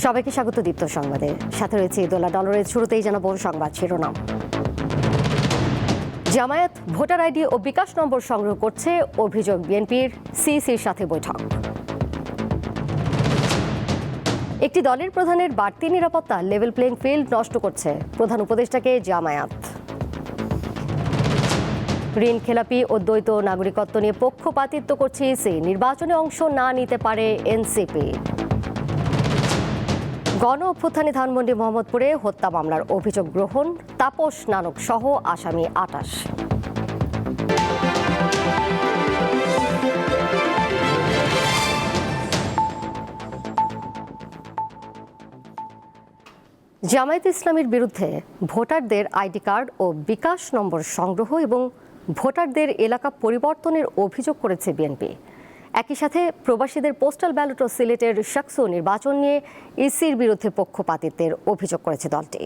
সবাইকে স্বাগত দীপ্ত সংবাদে। সাথে রয়েছে দোলা ডলারের শুরুতেই জানাবো সংবাদ শিরোনাম। জামায়াত ভোটার আইডি ও বিকাশ নম্বর সংগ্রহ করছে, অভিযোগ বিএনপির সিইসির সাথে বৈঠক। একটি দলের প্রধানের বাড়তি নিরাপত্তা লেভেল প্লেইং ফিল্ড নষ্ট করছে, প্রধান উপদেষ্টাকে জামায়াত। ঋণ খেলাপি ও দ্বৈত নাগরিকত্ব নিয়ে পক্ষপাতিত্ব করছে ইসি, নির্বাচনে অংশ না নিতে পারে এনসিপি। গণ অভ্যুত্থানে ধানমন্ডি মোহাম্মদপুরে হত্যা মামলার অভিযোগ গ্রহণ, তাপস নানক সহ আসামি ২৮। জামায়াত ইসলামীর বিরুদ্ধে ভোটারদের আইডি কার্ড ও বিকাশ নম্বর সংগ্রহ এবং ভোটারদের এলাকা পরিবর্তনের অভিযোগ করেছে বিএনপি। একই সাথে প্রবাসীদের পোস্টাল ব্যালট ও সিলেটের শাকসু নির্বাচন নিয়ে ইসির বিরুদ্ধে পক্ষপাতিত্বের অভিযোগ করেছে দলটি।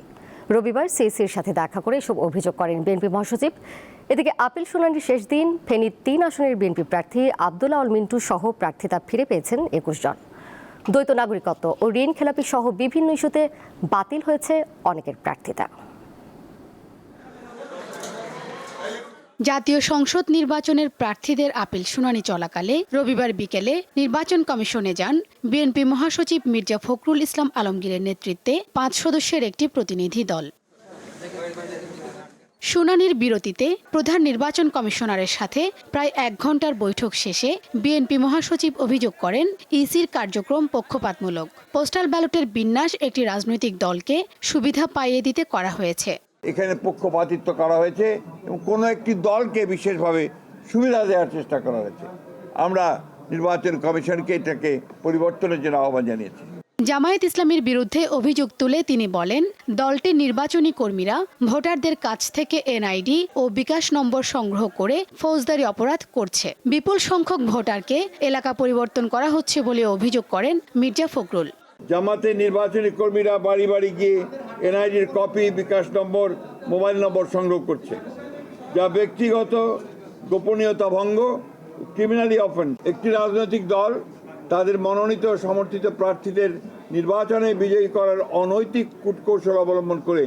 রবিবার সিইসির সাথে দেখা করে এসব অভিযোগ করেন বিএনপি মহাসচিব। এদিকে আপিল শুনানির শেষ দিন ফেনীর ৩ আসনের বিএনপি প্রার্থী আব্দুল আউল মিন্টু সহ প্রার্থিতা ফিরে পেয়েছেন ২১ জন। দ্বৈত নাগরিকত্ব ও ঋণ খেলাপি সহ বিভিন্ন ইস্যুতে বাতিল হয়েছে অনেকের প্রার্থিতা। জাতীয় সংসদ নির্বাচনের প্রার্থীদের আপিল শুনানি চলাকালে রবিবার বিকেলে নির্বাচন কমিশনে যান বিএনপি মহাসচিব মির্জা ফখরুল ইসলাম আলমগীরের নেতৃত্বে ৫ সদস্যের একটি প্রতিনিধি দল। শুনানির বিরতিতে প্রধান নির্বাচন কমিশনারের সাথে প্রায় ১ ঘণ্টার বৈঠক শেষে বিএনপি মহাসচিব অভিযোগ করেন ইসির কার্যক্রম পক্ষপাতমূলক। পোস্টাল ব্যালটের বিন্যাস একটি রাজনৈতিক দলকে সুবিধা পাইয়ে দিতে করা হয়েছে। এখানে পক্ষপাতিত্ব করা হয়েছে এবং কোনো একটি দলকে বিশেষভাবে সুবিধা দেওয়ার চেষ্টা করা হয়েছে। আমরা নির্বাচন কমিশনকে এটাকে পরিবর্তনের জন্য আহ্বান জানিয়েছি। জামায়াত ইসলামীর বিরুদ্ধে অভিযোগ তুলে তিনি বলেন, দলটির নির্বাচনী কর্মীরা ভোটারদের কাছ থেকে এনআইডি ও বিকাশ নম্বর সংগ্রহ করে ফৌজদারি অপরাধ করছে। বিপুল সংখ্যক ভোটারকে এলাকা পরিবর্তন করা হচ্ছে বলে অভিযোগ করেন মির্জা ফখরুল। জামাতের নির্বাচনী কর্মীরা বাড়ি বাড়ি গিয়ে এনআইডির কপি, বিকাশ নম্বর, মোবাইল নম্বর সংগ্রহ করছে, যা ব্যক্তিগত গোপনীয়তা ভঙ্গ, ক্রিমিনালি অফেন্স। একটি রাজনৈতিক দল তাদের মনোনীত সমর্থিত প্রার্থীদের নির্বাচনে বিজয়ী করার অনৈতিক কূটকৌশল অবলম্বন করে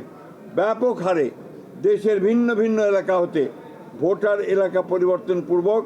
ব্যাপক হারে দেশের ভিন্ন ভিন্ন এলাকা হতে ভোটার এলাকা পরিবর্তন পূর্বক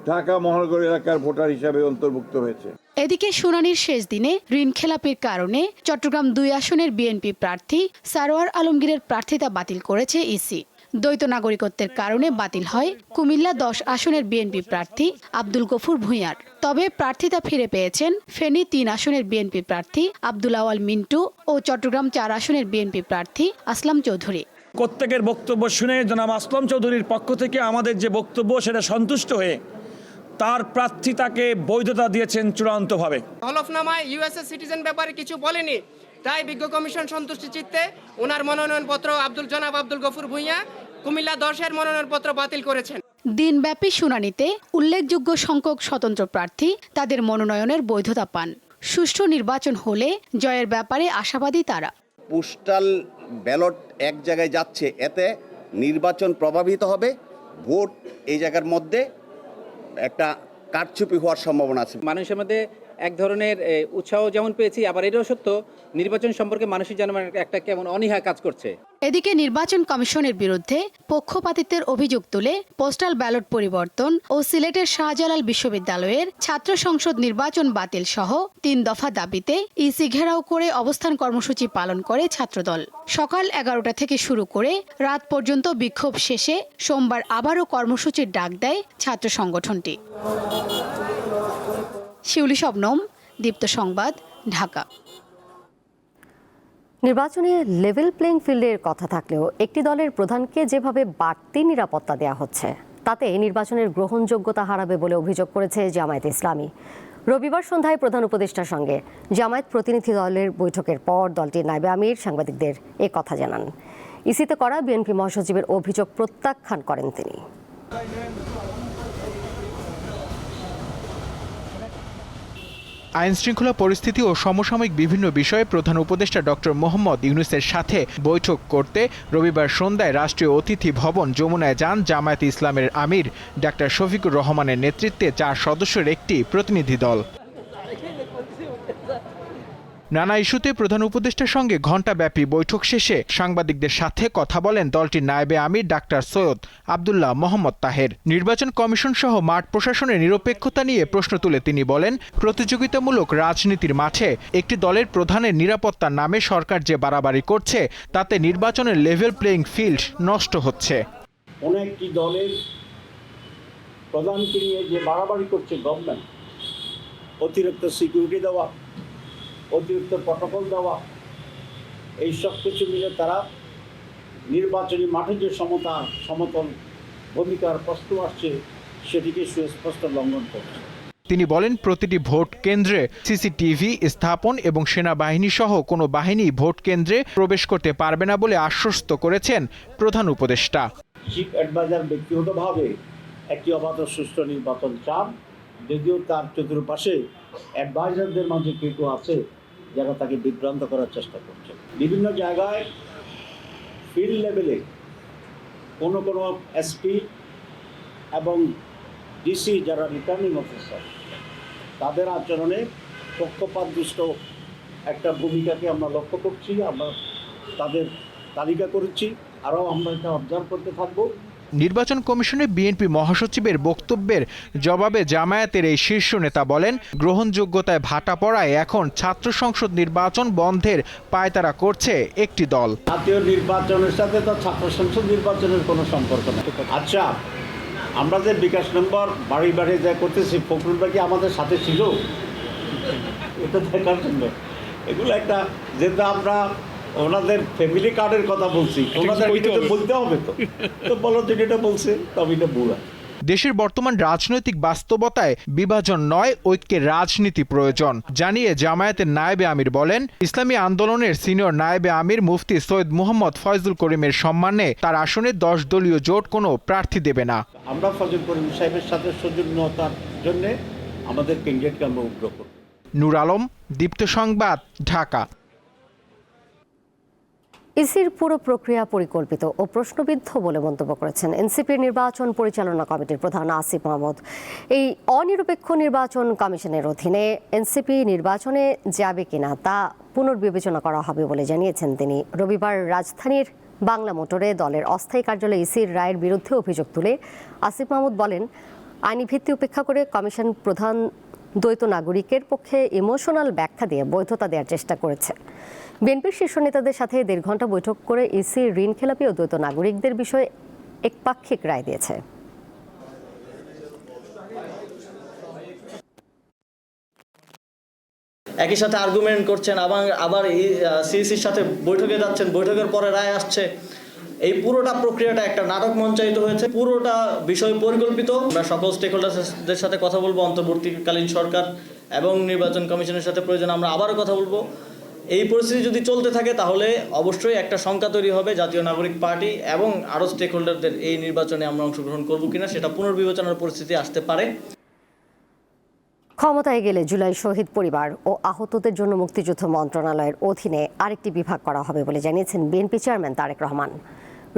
ঢাকা মহানগর এলাকার ভোটার হিসাবে অন্তর্ভুক্ত হয়েছে। এদিকে শুনানির শেষ দিনে ঋণ খেলাপির কারণে চট্টগ্রাম ২ আসনের বিএনপি প্রার্থী সারোয়ার আলমগীরের প্রার্থিতা বাতিল করেছে ইসি। দ্বৈত নাগরিকত্বের কারণে বাতিল হয় কুমিল্লা ১০ আসনের বিএনপি প্রার্থী আব্দুল গফুর ভূঁইয়ার। তবে প্রার্থিতা ফিরে পেয়েছেন ফেনী ৩ আসনের বিএনপি প্রার্থী আব্দুল আওয়াল মিন্টু ও চট্টগ্রাম ৪ আসনের বিএনপি প্রার্থী আসলাম চৌধুরী। প্রত্যেকের বক্তব্য শুনে জনাব আসলাম চৌধুরীর পক্ষ থেকে আমাদের যে বক্তব্য সেটা সন্তুষ্ট হয়ে তার প্রার্থিতাকে বৈধতা দিয়েছেন চূড়ান্তভাবে। হলফনামায় ইউএসএ সিটিজেন ব্যাপারে কিছু বলেনি, তাই বিজ্ঞ কমিশন সন্তুষ্টি চিত্তে ওনার মনোনয়নপত্র জনাব আব্দুল গফুর ভূঁইয়া কুমিল্লা ১০-এর মনোনয়নপত্র বাতিল করেছেন। দিনব্যাপী শুনানিতে উল্লেখযোগ্য সংখ্যক স্বতন্ত্র প্রার্থী তাদের মনোনয়নের বৈধতা পান। সুষ্ঠু নির্বাচন হলে জয়ের ব্যাপারে আশাবাদী তারা। পোস্টাল ব্যালট এক জায়গায় যাচ্ছে, এতে নির্বাচন প্রভাবিত হবে, ভোট এই জায়গার মধ্যে একটা কারচুপি হওয়ার সম্ভাবনা আছে। মানুষের মধ্যে এক ধরনের উৎসাহ যেমন পেয়েছি, আবার এটাও সত্য নির্বাচন সম্পর্কে মানুষের যেন একটা কেমন অনীহা কাজ করছে। এদিকে নির্বাচন কমিশনের বিরুদ্ধে পক্ষপাতিত্বের অভিযোগ তুলে পোস্টাল ব্যালট পরিবর্তন ও সিলেটের শাহজালাল বিশ্ববিদ্যালয়ের ছাত্র সংসদ নির্বাচন বাতিল সহ ৩ দফা দাবিতে ইসি ঘেরাও করে অবস্থান কর্মসূচি পালন করে ছাত্রদল। সকাল ১১টা থেকে শুরু করে রাত পর্যন্ত বিক্ষোভ শেষে সোমবার আবারও কর্মসূচির ডাক দেয় ছাত্র সংগঠনটি। শিউলি শবনম, দীপ্ত সংবাদ, ঢাকা। নির্বাচনে লেভেল প্লেইং ফিল্ডের কথা থাকলেও একটি দলের প্রধানকে যেভাবে বাড়তি নিরাপত্তা দেওয়া হচ্ছে তাতে নির্বাচনের গ্রহণযোগ্যতা হারাবে বলে অভিযোগ করেছে জামায়াত ইসলামী। রবিবার সন্ধ্যায় প্রধান উপদেষ্টার সঙ্গে জামায়াত প্রতিনিধি দলের বৈঠকের পর দলটির নায়েবে আমির সাংবাদিকদের এ কথা জানান। ইসিতে করা বিএনপি মহাসচিবের অভিযোগ প্রত্যাখ্যান করেন তিনি। আইনশৃঙ্খলা পরিস্থিতি ও সমসাময়িক বিভিন্ন বিষয়ে প্রধান উপদেষ্টা ডক্টর মোহাম্মদ ইউনূসের সাথে বৈঠক করতে রবিবার সন্ধ্যায় রাষ্ট্রীয় অতিথি ভবন যমুনায় যান জামায়াতে ইসলামের আমির ডাক্তার শফিকুর রহমানের নেতৃত্বে 4 সদস্যের একটি প্রতিনিধি দল। নানা ইস্যুতে প্রধান উপদেষ্টার সঙ্গে ঘণ্টাব্যাপী বৈঠক শেষে সাংবাদিকদের সাথে কথা বলেন দলটির নায়েবে আমির ডাক্তার সৈয়দ আব্দুল্লাহ মোহাম্মদ তাহের। নির্বাচন কমিশন সহ মাঠ প্রশাসনের নিরপেক্ষতা নিয়ে প্রশ্ন তুলে তিনি বলেন, প্রতিযোগিতামূলক রাজনীতির মাঠে একটি দলের প্রধানের নিরাপত্তার নামে সরকার যে বাড়াবাড়ি করছে তাতে নির্বাচনের লেভেল প্লেইং ফিল্ড নষ্ট হচ্ছে। অনেকটি দলের প্রধানকে নিয়ে যে বাড়াবাড়ি করছে গভর্নমেন্ট, অতিরিক্ত সিকিউরিটি দেওয়া, অতিরিক্ত প্রটোকল দেওয়া, এই সব কিছু মিলে তারা নির্বাচনী মাঠে যে সমতল ভূমিকার প্রশ্ন আসছে সেটিকে সুস্পষ্ট লঙ্ঘন করছে। তিনি বলেন, প্রতিটি ভোট কেন্দ্রে সিসিটিভি স্থাপন এবং সেনাবাহিনী সহ কোনো বাহিনী ভোট কেন্দ্রে প্রবেশ করতে পারবে না বলে আশ্বস্ত করেছেন প্রধান উপদেষ্টা। চিফ অ্যাডভাইজার ব্যক্তিগতভাবে একটি অবাধ সুষ্ঠু নির্বাচন চান, যদিও তার চতুর্পাশে অ্যাডভাইজারদের মাঝে কেউ আছে যারা তাকে বিভ্রান্ত করার চেষ্টা করছে। বিভিন্ন জায়গায় ফিল্ড লেভেলে কোনো এসপি এবং ডিসি যারা রিটার্নিং অফিসার, তাদের আচরণে পক্ষপাতদুষ্ট একটা ভূমিকাকে আমরা লক্ষ্য করছি। আমরা তাদের তালিকা করেছি, আরও আমরা এটা অবজার্ভ করতে থাকবো। নির্বাচন কমিশনে বিএনপি মহাসচিবের বক্তব্যের জবাবে জামায়াতের এই শীর্ষ নেতা বলেন, গ্রহণযোগ্যতায় ভাটা পড়ায় এখন ছাত্র সংসদ নির্বাচন বন্ধের পায়তারা করছে একটি দল। জাতীয় নির্বাচনের সাথে তো ছাত্র সংসদ নির্বাচনের কোনো সম্পর্ক নেই। আচ্ছা, আমরা যে বিকাশ নম্বর বাড়ি বাড়ি যা করতেছি, ফখরুল ভাই কি আমাদের সাথে ছিল? এটা দেখার জন্য এগুলো একটা, যেটা আমরা ওনাদের ফ্যামিলি কার্ডের কথা বলছি, ওনাদের বলতে হবে তো বলো যে এটা বলছে, তবে এটা বুড়া। দেশের বর্তমান রাজনৈতিক বাস্তবতায় বিভাজন নয়, ঐক্যের রাজনীতি প্রয়োজন জানিয়ে জামায়াতের নায়েবে আমির বলেন, ইসলামী আন্দোলনের সিনিয়র নায়েবে আমির মুফতি সৈয়দ মুহাম্মদ ফয়জুল করিমের সম্মানে তার আসনে 10 দলীয় জোট কোনো প্রার্থী দেবে না। আমরা ফয়জুল করিম সাহেবের সাথে সৌজন্যতার জন্য আমাদের ক্যান্ডিডেটকে আমরা উগ্র করব। নূর আলম, দীপ্ত সংবাদ, ঢাকা। ইসির পুরো প্রক্রিয়া পরিকল্পিত ও প্রশ্নবিদ্ধ বলে মন্তব্য করেছেন এনসিপির নির্বাচন পরিচালনা কমিটির প্রধান আসিফ মাহমুদ। এই অনিরপেক্ষ নির্বাচন কমিশনের অধীনে এনসিপি নির্বাচনে যাবে কিনা তা পুনর্বিবেচনা করা হবে বলে জানিয়েছেন তিনি। রবিবার রাজধানীর বাংলা মোটরে দলের অস্থায়ী কার্যালয়ে ইসির রায়ের বিরুদ্ধে অভিযোগ তুলে আসিফ মাহমুদ বলেন, আইনি ভিত্তি উপেক্ষা করে কমিশন প্রধান দ্বৈত নাগরিকের পক্ষে ইমোশনাল ব্যাখ্যা দিয়ে বৈধতা দেওয়ার চেষ্টা করেছে। বিএনপির শীর্ষ নেতাদের সাথে 1.5 ঘণ্টা বৈঠক করে ইসি ঋণ খেলাপি ও দ্বৈত নাগরিকদের বিষয়ে একপাক্ষিক রায় দিয়েছে। একই সাথে আর্গুমেন্ট করছেন, আবার সিইসির সাথে বৈঠকে যাচ্ছেন, বৈঠকের পরে রায় আসছে। এই পুরোটা প্রক্রিয়াটা একটা নাটক মঞ্চায়িত হয়েছে, পুরোটা বিষয় পরিকল্পিত। আমরা সকল স্টেক হোল্ডারদের সাথে কথা বলবো, অন্তর্বর্তীকালীন সরকার এবং নির্বাচন কমিশনের সাথে প্রয়োজন আমরা আবারও কথা বলবো। এই পরিস্থিতি যদি চলতে থাকে তাহলে অবশ্যই একটা শঙ্কা তৈরি হবে জাতীয় নাগরিক পার্টি এবং আরও স্টেক হোল্ডারদের এই নির্বাচনে আমরা অংশগ্রহণ করবো কিনা সেটা পুনর্বিবেচনার পরিস্থিতি আসতে পারে। ক্ষমতায় গেলে জুলাই শহীদ পরিবার ও আহতদের জন্য মুক্তিযুদ্ধ মন্ত্রণালয়ের অধীনে আরেকটি বিভাগ করা হবে বলে জানিয়েছেন বিএনপি চেয়ারম্যান তারেক রহমান।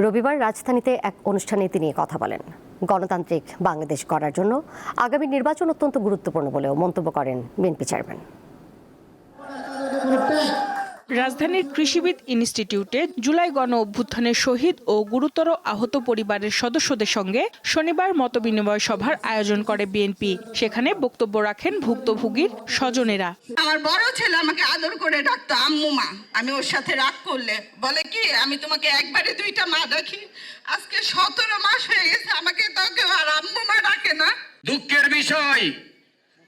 রবিবার রাজধানীতে এক অনুষ্ঠানে তিনি কথা বলেন। গণতান্ত্রিক বাংলাদেশ গড়ার জন্য আগামী নির্বাচন অত্যন্ত গুরুত্বপূর্ণ বলেও মন্তব্য করেন বিএনপি চেয়ারম্যান। রাজধানীর কৃষিবিদ ইনস্টিটিউটে জুলাই গণ অভ্যুত্থানের শহীদ ও গুরুতর আহত পরিবারের সদস্যদের সঙ্গে শনিবার মতবিনিময় সভার আয়োজন করে বিএনপি। সেখানে বক্তব্য রাখেন ভুক্তভোগীর স্বজনেরা। আমার বড় ছেলে আমাকে আদর করে ডাকতো আম্মু মা। আমি ওর সাথে রাগ করলে বলে কি, আমি তোমাকে একবারে 2টা মা ডাকি, আজকে 17 মাস হয়ে গেছে আমাকে তো কেউ আর আম্মু মা ডাকে না। দুঃখের বিষয়,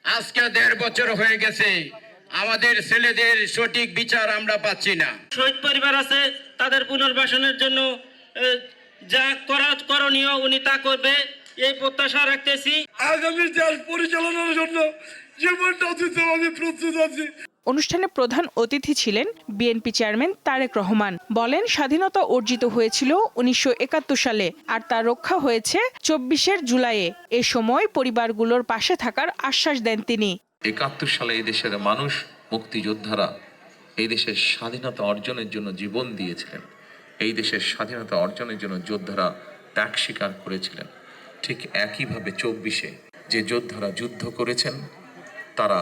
আজকে 1.5 বছর হয়ে গেছে আমাদের ছেলেদের সঠিক বিচার আমরা পাচ্ছি না। শহীদ পরিবার আছে, তাদের পুনর্বাসনের জন্য যা করণীয় উনি তা করবে, এই প্রত্যাশা রাখতেছি। আগামী দেশ পরিচালনার জন্য জীবনটা দিতে আমি প্রস্তুত আছি। অনুষ্ঠানে প্রধান অতিথি ছিলেন বিএনপি চেয়ারম্যান তারেক রহমান। বলেন, স্বাধীনতা অর্জিত হয়েছিল 1971 সালে আর তা রক্ষা হয়েছে 24 জুলাইয়ে। এ সময় পরিবারগুলোর পাশে থাকার আশ্বাস দেন তিনি। 71 সালে এই দেশের মানুষ, মুক্তিযোদ্ধারা এই দেশের স্বাধীনতা অর্জনের জন্য জীবন দিয়েছিলেন। এই দেশের স্বাধীনতা অর্জনের জন্য যোদ্ধারা ত্যাগ স্বীকার করেছিলেন। ঠিক একইভাবে 24-এ যে যোদ্ধারা যুদ্ধ করেছেন তারা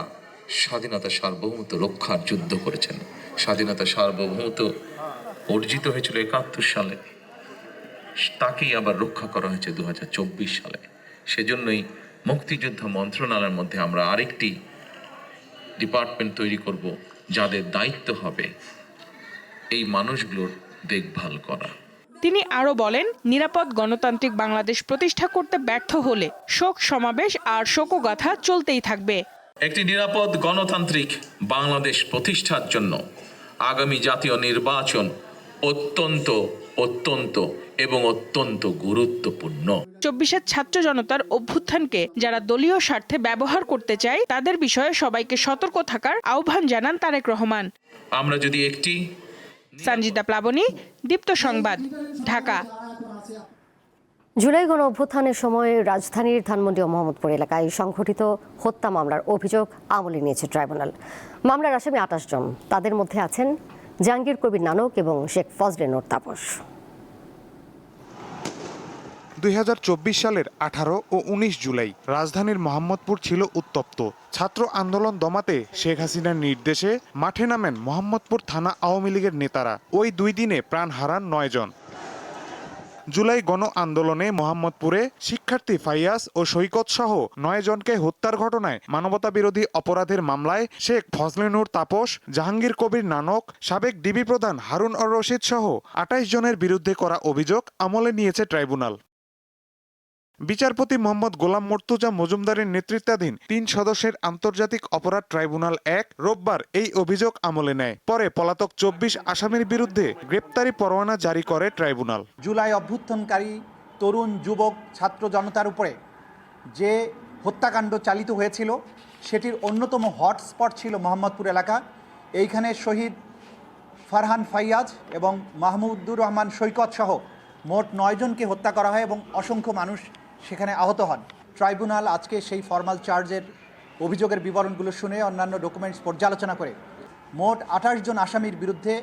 স্বাধীনতা সার্বভৌমত্ব রক্ষার যুদ্ধ করেছেন। স্বাধীনতা সার্বভৌমত্ব অর্জিত হয়েছিল ৭১ সালে, তাকেই আবার রক্ষা করা হয়েছে ২০২৪ সালে। সেজন্যই মুক্তিযুদ্ধ মন্ত্রণালয়ের মধ্যে আমরা আরেকটি ডিপার্টমেন্ট তৈরি করব, যাদের দায়িত্ব হবে এই মানুষগুলোর দেখভাল করা। তিনি আরও বলেন, নিরাপদ গণতান্ত্রিক বাংলাদেশ প্রতিষ্ঠা করতে ব্যর্থ হলে শোক সমাবেশ আর শোকগাথা চলতেই থাকবে। একটি নিরাপদ গণতান্ত্রিক বাংলাদেশ প্রতিষ্ঠার জন্য আগামী জাতীয় নির্বাচন অত্যন্ত অত্যন্ত এবং অত্যন্ত গুরুত্বপূর্ণ। ২৪ ছাত্র জনতার অভ্যুত্থানকে যারা দলীয় স্বার্থে ব্যবহার করতে চায় তাদের বিষয়ে সবাইকে সতর্ক থাকার আহ্বান জানান তারেক রহমান। আমরা যদি একটি সঞ্জিতা প্লাবনী, দীপ্ত সংবাদ, ঢাকা। জুলাই গণ অভ্যুত্থানের সময় রাজধানীর ধানমন্ডি ও মোহাম্মদপুর এলাকায় সংঘটিত হত্যা মামলার অভিযোগ আমলে নিয়েছে ট্রাইব্যুনাল। মামলার আসামি ২৮ জন, তাদের মধ্যে আছেন জাহাঙ্গীর কবির নানক এবং শেখ ফজলে নূর তাপস। ২০২৪ সালের ১৮ ও ১৯ জুলাই রাজধানীর মোহাম্মদপুর ছিল উত্তপ্ত। ছাত্র আন্দোলন দমাতে শেখ হাসিনার নির্দেশে মাঠে নামেন মোহাম্মদপুর থানা আওয়ামী লীগের নেতারা। ওই ২ দিনে প্রাণ হারান ৯ জন। জুলাই গণ আন্দোলনে মোহাম্মদপুরে শিক্ষার্থী ফাইয়াজ ও সৈকত সহ ৯ জনকে হত্যার ঘটনায় মানবতাবিরোধী অপরাধের মামলায় শেখ ফজলে নূর তাপস, জাহাঙ্গীর কবির নানক, সাবেক ডিবি প্রধান হারুন অর রশিদ সহ ২৮ জনের বিরুদ্ধে করা অভিযোগ আমলে নিয়েছে ট্রাইব্যুনাল। বিচারপতি মোহাম্মদ গোলাম মর্তুজা মজুমদারের নেতৃত্বাধীন ৩ সদস্যের আন্তর্জাতিক অপরাধ ট্রাইব্যুনাল ১ রোববার এই অভিযোগ আমলে নেয়। পরে পলাতক ২৪ আসামির বিরুদ্ধে গ্রেপ্তারি পরোয়ানা জারি করে ট্রাইব্যুনাল। জুলাই অভ্যুত্থানকারী তরুণ যুবক ছাত্র জনতার উপরে যে হত্যাকাণ্ড চালিত হয়েছিল সেটির অন্যতম হটস্পট ছিল মোহাম্মদপুর এলাকা। এইখানে শহীদ ফারহান ফাইয়াজ এবং মাহমুদুর রহমান সৈকত সহ মোট ৯ জনকে হত্যা করা হয় এবং অসংখ্য মানুষ সেখানে আহত হন। ট্রাইব্যুনাল আজকে সেই ফর্মাল চার্জের অভিযোগের বিবরণগুলো শুনে অন্যান্য ডকুমেন্টস পর্যালোচনা করে মোট ২৮ জন আসামির বিরুদ্ধে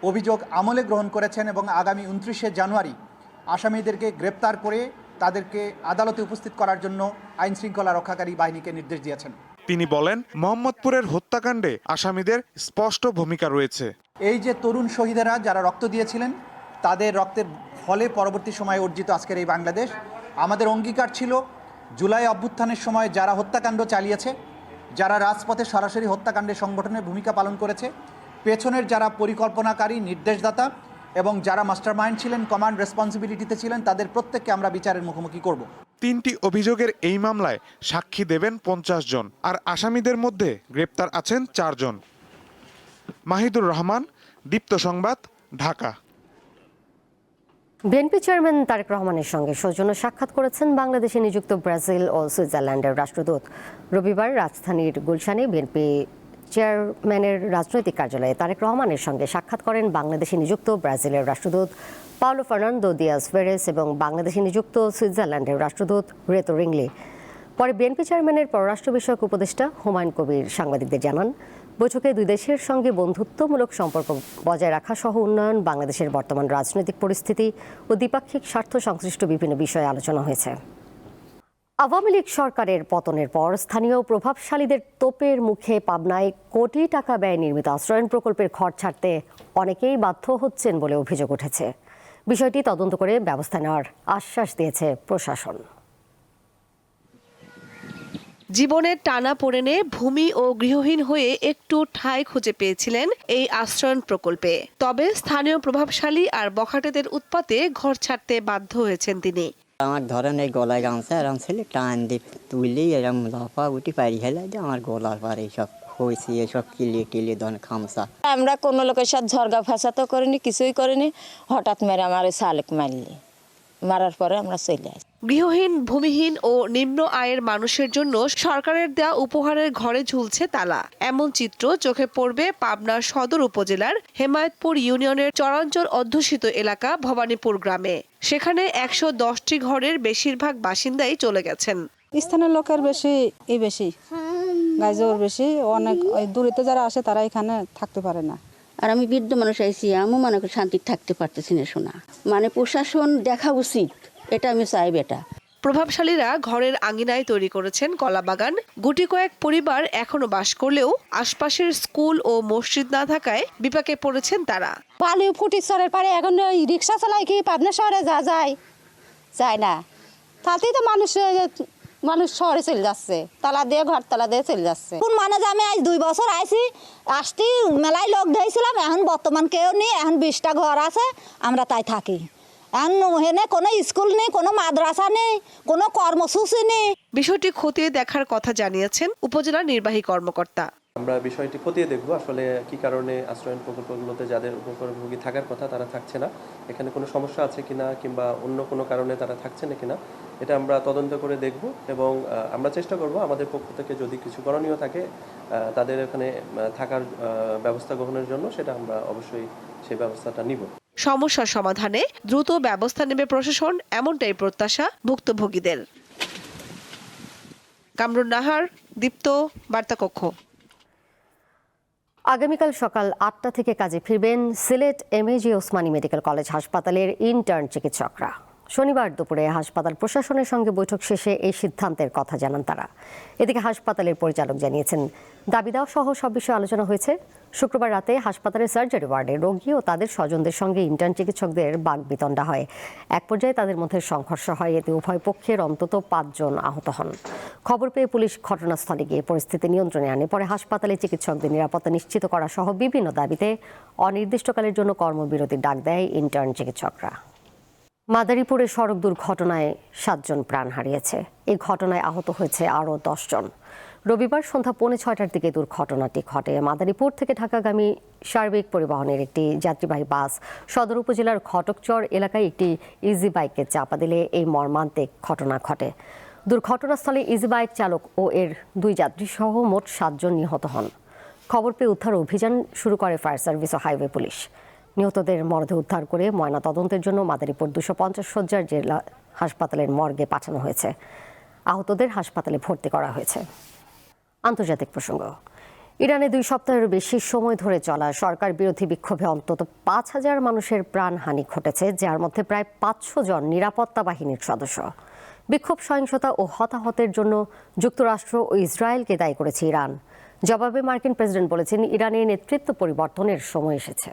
অভিযোগ আমলে গ্রহণ করেছেন এবং আগামী ২৯শে জানুয়ারি আসামিদেরকে গ্রেপ্তার করে তাদেরকে আদালতে উপস্থিত করার জন্য আইন শৃঙ্খলা রক্ষাকারী বাহিনীকে নির্দেশ দিয়েছেন। তিনি বলেন, মোহাম্মদপুরের হত্যাকাণ্ডে আসামিদের স্পষ্ট ভূমিকা রয়েছে। এই যে তরুণ শহীদেরা যারা রক্ত দিয়েছিলেন তাদের রক্তের ফলে পরবর্তী সময়ে অর্জিত আজকের এই বাংলাদেশ। আমাদের অঙ্গীকার ছিল জুলাই অভ্যুত্থানের সময় যারা হত্যাকাণ্ড চালিয়েছে, যারা রাজপথে সরাসরি হত্যাকাণ্ডের সংগঠনের ভূমিকা পালন করেছে, পেছনের যারা পরিকল্পনাকারী, নির্দেশদাতা এবং যারা মাস্টারমাইন্ড ছিলেন, কমান্ড রেসপন্সিবিলিটিতে ছিলেন, তাদের প্রত্যেককে আমরা বিচারের মুখোমুখি করব। ৩টি অভিযোগের এই মামলায় সাক্ষী দেবেন ৫০ জন, আর আসামিদের মধ্যে গ্রেপ্তার আছেন ৪ জন। মাহিদুর রহমান, দীপ্ত সংবাদ, ঢাকা। বিএনপি চেয়ারম্যান তারেক রহমানের সঙ্গে সৌজন্য সাক্ষাৎ করেছেন বাংলাদেশে নিযুক্ত ব্রাজিল ও সুইজারল্যান্ডের রাষ্ট্রদূত। রবিবার রাজধানীর গুলশানে বিএনপি চেয়ারম্যানের রাজনৈতিক কার্যালয়ে তারেক রহমানের সঙ্গে সাক্ষাৎ করেন বাংলাদেশে নিযুক্ত ব্রাজিলের রাষ্ট্রদূত পাওলো ফার্নান্দো দিয়াস ভেরেস এবং বাংলাদেশে নিযুক্ত সুইজারল্যান্ডের রাষ্ট্রদূত রেতো রিংলি। পরে বিএনপি চেয়ারম্যানের পররাষ্ট্র বিষয়ক উপদেষ্টা হুমায়ুন কবির সাংবাদিকদের জানান, বৈঠকে দুই দেশের সঙ্গে বন্ধুত্বমূলক সম্পর্ক বজায় রাখা সহ উন্নয়ন, বাংলাদেশের বর্তমান রাজনৈতিক পরিস্থিতি ও দ্বিপাক্ষিক স্বার্থ সংশ্লিষ্ট বিভিন্ন বিষয়ে আলোচনা হয়েছে। আওয়ামী লীগ সরকারের পতনের পর স্থানীয় প্রভাবশালীদের তোপের মুখে পাবনায় কোটি টাকা ব্যয়ে নির্মিত আশ্রয়ণ প্রকল্পের ঘর ছাড়তে অনেকেই বাধ্য হচ্ছেন বলে অভিযোগ উঠেছে। বিষয়টি তদন্ত করে ব্যবস্থা নেওয়ার আশ্বাস দিয়েছে প্রশাসন। জীবনের টানাপোড়েনে ভূমি ও গৃহহীন হয়ে একটু ঠাঁই খুঁজে পেয়েছিলেন এই আশ্রয়ণ প্রকল্পে। তবে স্থানীয় প্রভাবশালী আর বখাটেদের উৎপাতে ঘর ছাড়তে বাধ্য হয়েছেন তিনি। আমার ধরেন এই গলায় গামছা এরম ছিল, টান দিয়ে তুললেই এরম লাফা উঠি পারি হেলে আমার গলার পারে এইসব হয়েছে, এসব কিলিয়ে ধন খামসা। আমরা কোনো লোকের সাথে ঝরগা ফাঁসা তো করিনি, কিছুই করিনি। হঠাৎ মেরে আমার শালিক মারলি, মারার পরে আমরা চলে আসি। গৃহহীন, ভূমিহীন ও নিম্ন আয়ের মানুষের জন্য সরকারের দেয়া উপহারের ঘরে ঝুলছে তালা। এমন চিত্র চোখে পড়বে পাবনার সদর উপজেলার হেমায়েতপুর ইউনিয়নের চরাঞ্চল অধ্যুষিত এলাকা ভবানীপুর গ্রামে। সেখানে ১১০টি ঘরের বেশিরভাগ বাসিন্দাই চলে গেছেন। স্থানীয় লোকের বেশি গাইজোর বেশি, অনেক দূরেতে যারা আসে তারা এখানে থাকতে পারে না। আর আমি বৃদ্ধ মানুষ আইছি, আমি মনে করি শান্তি থাকতে পারতেছি না। শোনা মানে প্রশাসন দেখা উচিত, এটা আমি চাই। বেটা প্রভাবশালীরা ঘরের আঙিনায় তৈরি করেছেন কলাবাগান। গুটি কয়েক পরিবার এখনো বাস করলেও আশপাশের স্কুল ও মসজিদ না থাকায় বিপাকে পড়েছেন তারা। বালি ফুটিশ্বরের পারে এখন ওই রিক্সা চালাই কি পাবনা শহরে যায় না, তাতেই তো মানুষ শহরে চলে যাচ্ছে, তালা দিয়ে ঘর তালা দিয়ে চলে যাচ্ছে। কোন মানে যে আমি আজ 2 বছর আসছি মেলায় লোক ধরেছিলাম, এখন বর্তমান কেউ নেই, এখন 20টা ঘর আছে, আমরা তাই থাকি। এখন হেনে কোনো স্কুল নেই, কোনো মাদ্রাসা নেই, কোনো কর্মসূচি নেই। বিষয়টি খতিয়ে দেখার কথা জানিয়েছেন উপজেলা নির্বাহী কর্মকর্তা। আমরা বিষয়টি খতিয়ে দেখব আসলে কি কারণে আশ্রয়ণ প্রকল্পগুলোতে যাদের উপকারভোগী থাকার কথা তারা থাকছে না, এখানে কোনো সমস্যা আছে কিনা কিংবা অন্য কোনো কারণে তারা থাকছে না কিনা, এটা আমরা তদন্ত করে দেখব এবং আমরা চেষ্টা করব আমাদের পক্ষ থেকে যদি কিছু করণীয় থাকে তাদের এখানে থাকার ব্যবস্থা গ্রহণের জন্য, সেটা আমরা অবশ্যই সেই ব্যবস্থাটা নিব। সমস্যার সমাধানে দ্রুত ব্যবস্থা নেবে প্রশাসন, এমনটাই প্রত্যাশা ভুক্তভোগীদের। কামরুন নাহার, দীপ্ত, বার্তাকক্ষ। আগামীকাল সকাল 8টা থেকে কাজে ফিরবেন Sylhet MAG Osmani medical college হাসপাতালের ইন্টার্ন চিকিৎসকরা। শনিবার দুপুরে হাসপাতাল প্রশাসনের সঙ্গে বৈঠক শেষে এই সিদ্ধান্তের কথা জানান তারা। এদিকে হাসপাতালের পরিচালক জানিয়েছেন, দাবি দেওয়া সহ সব বিষয়ে আলোচনা হয়েছে। শুক্রবার রাতে হাসপাতালের সার্জারি ওয়ার্ডে রোগী ও তাদের স্বজনদের সঙ্গে ইন্টার্ন চিকিৎসকদের বাকবিতণ্ডা হয়। এক পর্যায়ে তাদের মধ্যে সংঘর্ষ হয়, এতে উভয় পক্ষের অন্তত 5 জন আহত হন। খবর পেয়ে পুলিশ ঘটনাস্থলে গিয়ে পরিস্থিতি নিয়ন্ত্রণে আনে। পরে হাসপাতালে চিকিৎসকদের নিরাপত্তা নিশ্চিত করা সহ বিভিন্ন দাবিতে অনির্দিষ্টকালের জন্য কর্মবিরতির ডাক দেয় ইন্টার্ন চিকিৎসকরা। মাদারীপুরে সড়ক দুর্ঘটনায় 7 জন প্রাণ হারিয়েছে। এই ঘটনায় আহত হয়েছে আরও 10 জন। রবিবার সন্ধ্যা 5:45টার দিকে দুর্ঘটনাটি ঘটে। মাদারীপুর থেকে ঢাকাগামী সার্বিক পরিবহনের একটি যাত্রীবাহী বাস সদর উপজেলার ঘটকচর এলাকায় একটি ইজি বাইককে চাপা দিলে এই মর্মান্তিক ঘটনা ঘটে। দুর্ঘটনাস্থলে ইজি বাইক চালক ও এর 2 যাত্রী সহ মোট 7 জন নিহত হন। খবর পেয়ে উদ্ধার অভিযান শুরু করে ফায়ার সার্ভিস ও হাইওয়ে পুলিশ। নিহতদের মরদেহ উদ্ধার করে ময়নাতদন্তের জন্য মাদারীপুর 250 শয্যার জেলা হাসপাতালের মর্গে পাঠানো হয়েছে। আহতদের হাসপাতালে ভর্তি করা হয়েছে। আন্তর্জাতিক প্রসঙ্গ, ইরানে 2 সপ্তাহেরও বেশি সময় ধরে চলা সরকার বিরোধী বিক্ষোভে অন্তত 5000 মানুষের প্রাণহানি ঘটেছে, যার মধ্যে প্রায় 500 জন নিরাপত্তা বাহিনীর সদস্য। বিক্ষোভ, সহিংসতা ও হতাহতের জন্য যুক্তরাষ্ট্র ও ইসরায়েলকে দায়ী করেছে ইরান। জবাবে মার্কিন প্রেসিডেন্ট বলেছেন, ইরানের নেতৃত্ব পরিবর্তনের সময় এসেছে।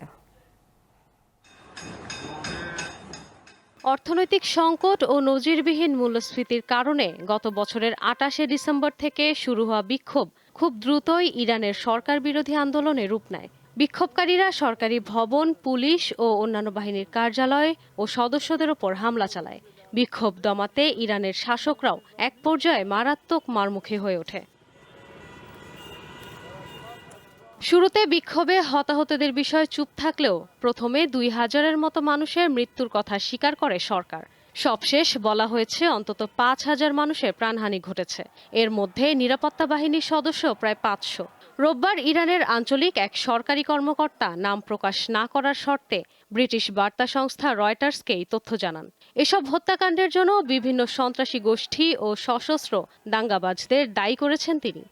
অর্থনৈতিক সংকট ও নজিরবিহীন মূল্যস্ফীতির কারণে গত বছরের 28শে ডিসেম্বর থেকে শুরু হওয়া বিক্ষোভ খুব দ্রুতই ইরানের সরকার বিরোধী আন্দোলনে রূপ নেয়। বিক্ষোভকারীরা সরকারি ভবন, পুলিশ ও অন্যান্য বাহিনীর কার্যালয় ও সদস্যদের ওপর হামলা চালায়। বিক্ষোভ দমাতে ইরানের শাসকরাও এক পর্যায়ে মারাত্মক মারমুখী হয়ে ওঠে। শুরুতে বিক্ষোভে হতাহতদের বিষয়ে চুপ থাকলেও প্রথমে 2000-এর মতো মানুষের মৃত্যুর কথা স্বীকার করে সরকার। সবশেষ বলা হয়েছে অন্তত 5000 মানুষের প্রাণহানি ঘটেছে। এর মধ্যে নিরাপত্তা বাহিনীর সদস্য প্রায় 500। রোববার ইরানের আঞ্চলিক এক সরকারি কর্মকর্তা নাম প্রকাশ না করার শর্তে ব্রিটিশ বার্তা সংস্থা রয়টার্সকে এই তথ্য জানান। এসব হত্যাকাণ্ডের জন্য বিভিন্ন সন্ত্রাসী গোষ্ঠী ও সশস্ত্র দাঙ্গাবাজদের দায়ী করেছেন তিনি।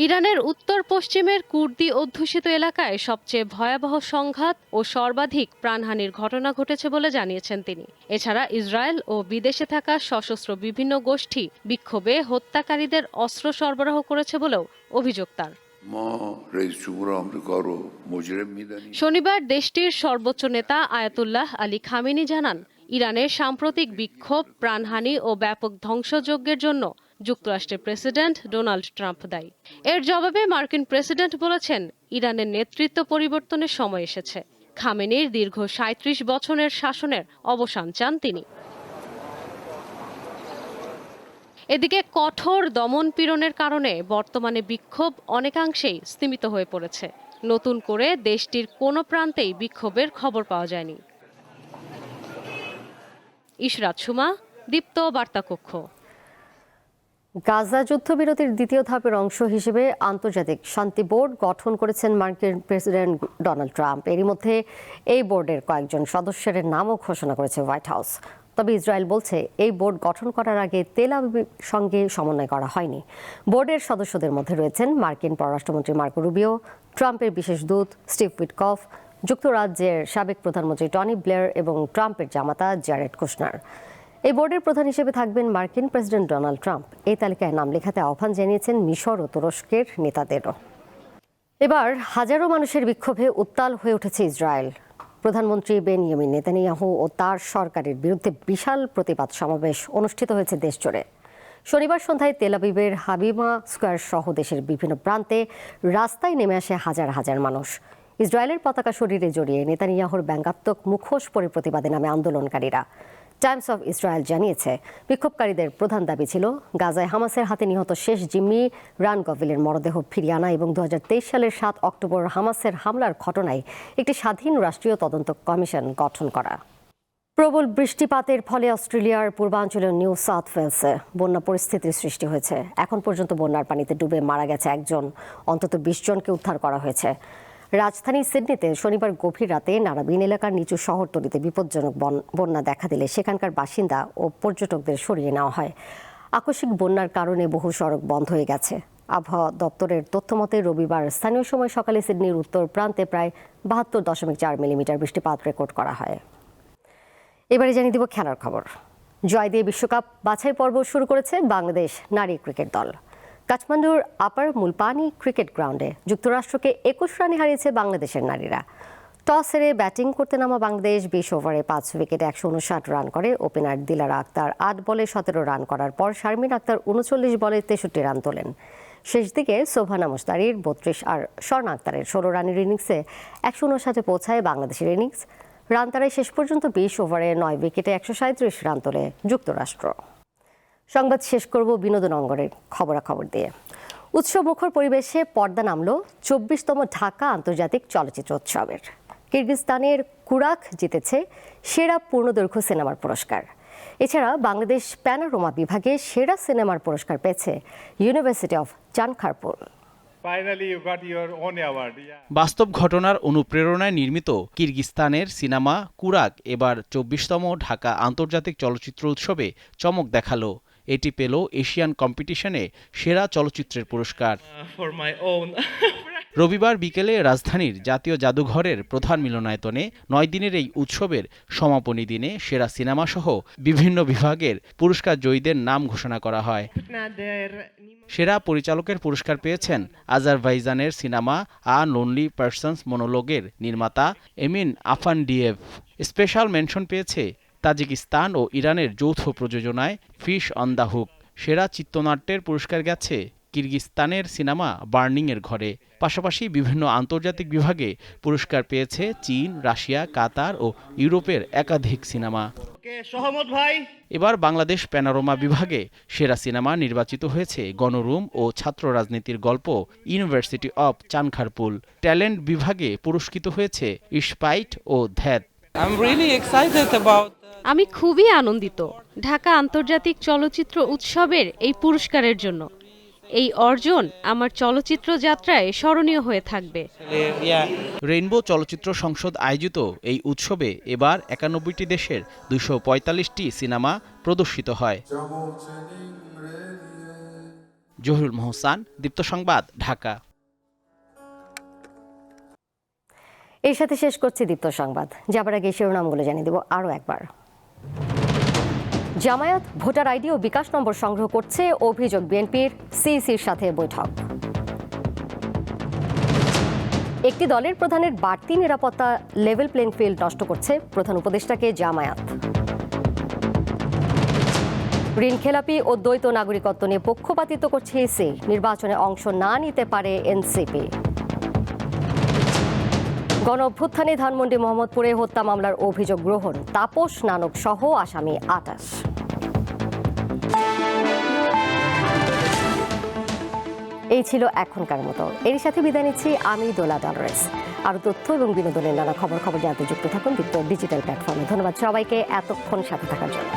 ইরানের উত্তর পশ্চিমের কুর্দি অধ্যুষিত এলাকায় সবচেয়ে ভয়াবহ সংঘাত ও সর্বাধিক প্রাণহানির ঘটনা ঘটেছে বলে জানিয়েছেন তিনি। এছাড়া ইসরায়েল ও বিদেশে থাকা সশস্ত্র বিভিন্ন গোষ্ঠী বিক্ষোভে হত্যাকারীদের অস্ত্র সরবরাহ করেছে বলেও অভিযোগ তার। শনিবার দেশটির সর্বোচ্চ নেতা আয়াতুল্লাহ আলী খামেনি জানান, ইরানের সাম্প্রতিক বিক্ষোভ, প্রাণহানি ও ব্যাপক ধ্বংসযজ্ঞের জন্য যুক্তরাষ্ট্রের প্রেসিডেন্ট ডোনাল্ড ট্রাম্প দায়ী। এর জবাবে মার্কিন প্রেসিডেন্ট বলেছেন, ইরানের নেতৃত্ব পরিবর্তনের সময় এসেছে। খামেনির দীর্ঘ 37 বছরের শাসনের অবসান চান তিনি। এদিকে কঠোর দমন পীড়নের কারণে বর্তমানে বিক্ষোভ অনেকাংশেই স্তিমিত হয়ে পড়েছে। নতুন করে দেশটির কোনো প্রান্তেই বিক্ষোভের খবর পাওয়া যায়নি। ইশরাত সুমা, দীপ্ত, বার্তাকক্ষ। গাজা যুদ্ধবিরতির দ্বিতীয় ধাপের অংশ হিসেবে আন্তর্জাতিক শান্তি বোর্ড গঠন করেছেন মার্কিন প্রেসিডেন্ট ডোনাল্ড ট্রাম্প। এরই মধ্যে এই বোর্ডের কয়েকজন সদস্যের নামও ঘোষণা করেছে হোয়াইট হাউস। তবে ইসরায়েল বলছে, এই বোর্ড গঠন করার আগে তেল আবিবের সঙ্গে সমন্বয় করা হয়নি। বোর্ডের সদস্যদের মধ্যে রয়েছেন মার্কিন পররাষ্ট্রমন্ত্রী মার্কো রুবিও, ট্রাম্পের বিশেষ দূত স্টিভ উইটকফ, যুক্তরাজ্যের সাবেক প্রধানমন্ত্রী টনি ব্লেয়ার এবং ট্রাম্পের জামাতা জ্যারেড কুশনার। এই বোর্ডের প্রধান হিসেবে থাকবেন মার্কিন প্রেসিডেন্ট ডোনাল্ড ট্রাম্প। এই তালিকায় নাম লেখাতে আহ্বান জানিয়েছেন মিশর ও তুরস্কের নেতাদেরও। এবার হাজারো মানুষের বিক্ষোভে উত্তাল হয়ে উঠেছে ইসরায়েল। প্রধানমন্ত্রী বেনিয়ামিন নেতানিয়াহু ও তার সরকারের বিরুদ্ধে বিশাল প্রতিবাদ সমাবেশ অনুষ্ঠিত হয়েছে দেশজুড়ে। শনিবার সন্ধ্যায় তেল আবিবের হাবিমা স্কয়ার সহ দেশের বিভিন্ন প্রান্তে রাস্তায় নেমে আসে হাজার হাজার মানুষ। ইসরায়েলের পতাকা শরীরে জড়িয়ে নেতানিয়াহুর ব্যঙ্গাত্মক মুখোশ পরে প্রতিবাদে নামে আন্দোলনকারীরা। টাইমস অফ ইসরায়েল জানিয়েছে, বিক্ষোভকারীদের প্রধান দাবি ছিল গাজায় হামাসের হাতে নিহত শেষ জিম্মি রান গভিলের মরদেহ ফিরিয়ে আনা এবং 2023 সালের 7 অক্টোবর হামাসের হামলার ঘটনায় একটি স্বাধীন রাষ্ট্রীয় তদন্ত কমিশন গঠন করা। প্রবল বৃষ্টিপাতের ফলে অস্ট্রেলিয়ার পূর্বাঞ্চলের নিউ সাউথ ওয়েলসে বন্যা পরিস্থিতির সৃষ্টি হয়েছে। এখন পর্যন্ত বন্যার পানিতে ডুবে মারা গেছে একজন, অন্তত 20 জনকে উদ্ধার করা হয়েছে। রাজধানী সিডনিতে শনিবার গভীর রাতে নারাবিন এলাকার নিচু শহরতলিতে বিপজ্জনক বন্যা দেখা দিলে সেখানকার বাসিন্দা ও পর্যটকদের সরিয়ে নেওয়া হয়। আকস্মিক বন্যার কারণে বহু সড়ক বন্ধ হয়ে গেছে। আবহাওয়া দপ্তরের তথ্যমতে রবিবার স্থানীয় সময় সকালে সিডনির উত্তর প্রান্তে প্রায় 72.4 মিলিমিটার বৃষ্টিপাত রেকর্ড করা হয়। এবারে জানিয়ে দিব খেলার খবর। জয় দিয়ে বিশ্বকাপ বাছাই পর্ব শুরু করেছে বাংলাদেশ নারী ক্রিকেট দল। কাঠমান্ডুর আপার মুলপানি ক্রিকেট গ্রাউন্ডে যুক্তরাষ্ট্রকে 21 রানে হারিয়েছে বাংলাদেশের নারীরা। টস হেরে ব্যাটিং করতে নামা বাংলাদেশ 20 ওভারে 5 উইকেটে 159 রান করে। ওপেনার দিলারা আক্তার 8 বলে 17 রান করার পর শারমিন আক্তার 39 বলে 63 রান তোলেন। শেষ দিকে শোভানা মুস্তারির 32 আর স্বর্ণা আক্তারের 16 রানের ইনিংসে 159 পৌঁছায় বাংলাদেশের ইনিংস। রান তারাই শেষ পর্যন্ত 20 ওভারে 9 উইকেটে 137 রান তোলে যুক্তরাষ্ট্র। সংবাদ শেষ করব বিনোদন অঙ্গনের খবরাখবর দিয়ে। উৎসবমুখর পরিবেশে পর্দা নামল 24তম ঢাকা আন্তর্জাতিক চলচ্চিত্র উৎসবের। কিরগিজস্তানের কুরাক জিতেছে সেরা পূর্ণদৈর্ঘ্য সিনেমার পুরস্কার। এছাড়া বাংলাদেশ প্যানোরামা বিভাগে সেরা সিনেমার পুরস্কার পেয়েছে ইউনিভার্সিটি অফ চানখারপুল। বাস্তব ঘটনার অনুপ্রেরণায় নির্মিত কিরগিজস্তানের সিনেমা কুরাক এবার 24তম ঢাকা আন্তর্জাতিক চলচ্চিত্র উৎসবে চমক দেখালো। এটি পেল এশিয়ান কম্পিটিশনে সেরা চলচ্চিত্রের পুরস্কার। রবিবার বিকেলে রাজধানীর জাতীয় জাদুঘরের প্রধান মিলনায়তনে 9 দিনের এই উৎসবের সমাপনী দিনে সেরা সিনেমাসহ বিভিন্ন বিভাগের পুরস্কার জয়ীদের নাম ঘোষণা করা হয়। সেরা পরিচালকের পুরস্কার পেয়েছেন আজারবাইজানের সিনেমা আ লোনলি পার্সনস মনোলগের নির্মাতা এমিন আফান্ডিয়েভ। স্পেশাল মেনশন পেয়েছে তাজিকিস্তান ও ইরানের যৌথ প্রযোজনায় ফিশ অন দ্য হুক। সেরা চিত্রনাট্যের পুরস্কার গেছে কিরগিজস্তানের সিনেমা বার্নিংয়ের ঘরে। পাশাপাশি বিভিন্ন আন্তর্জাতিক বিভাগে পুরস্কার পেয়েছে চীন, রাশিয়া, কাতার ও ইউরোপের একাধিক সিনেমা। এবার বাংলাদেশ প্যানোরামা বিভাগে সেরা সিনেমা নির্বাচিত হয়েছে গণরুম ও ছাত্র রাজনীতির গল্প ইউনিভার্সিটি অব চানখারপুল। ট্যালেন্ট বিভাগে পুরস্কৃত হয়েছে ইস্পাইট ও ধ্যাত। আমি খুবই আনন্দিত ঢাকা আন্তর্জাতিক চলচ্চিত্র উৎসবের এই পুরস্কারের জন্য। এই অর্জন আমার চলচ্চিত্র যাত্রায় স্মরণীয় হয়ে থাকবে। রেইনবো চলচ্চিত্র সংসদ আয়োজিত এই উৎসবে এবার 91টি দেশের 245টি সিনেমা প্রদর্শিত হয়। জহিরুল মোহসান, দীপ্ত সংবাদ, ঢাকা। এর সাথে শেষ করছি দীপ্ত সংবাদ। যাবার আগে শিরোনামগুলো জানিয়ে দেব আরও একবার। জামায়াত ভোটার আইডি ও বিকাশ নম্বর সংগ্রহ করছে, অভিযোগ বিএনপির সিইসির সাথে বৈঠক। একটি দলের প্রধানের বাড়তি নিরাপত্তা লেভেল প্লেইং ফিল্ড নষ্ট করছে, প্রধান উপদেষ্টাকে জামায়াত। ঋণ খেলাপি ও দ্বৈত নাগরিকত্ব নিয়ে পক্ষপাতিত্ব করছে ইসি, নির্বাচনে অংশ না নিতে পারে এনসিপি। গণ অভ্যুত্থানে ধানমন্ডি মোহাম্মদপুরে হত্যা মামলার অভিযোগ গ্রহণ, তাপস নানক সহ আসামি 28। এই ছিল এখনকার মতো। এর সাথে বিদায় নিচ্ছি আমি দোলা ডলরেস। আরও তথ্য এবং বিনোদনের নানা খবর জানতে যুক্ত থাকুন দীপ্ত ডিজিটাল প্ল্যাটফর্মে। ধন্যবাদ সবাইকে এতক্ষণ সাথে থাকার জন্য।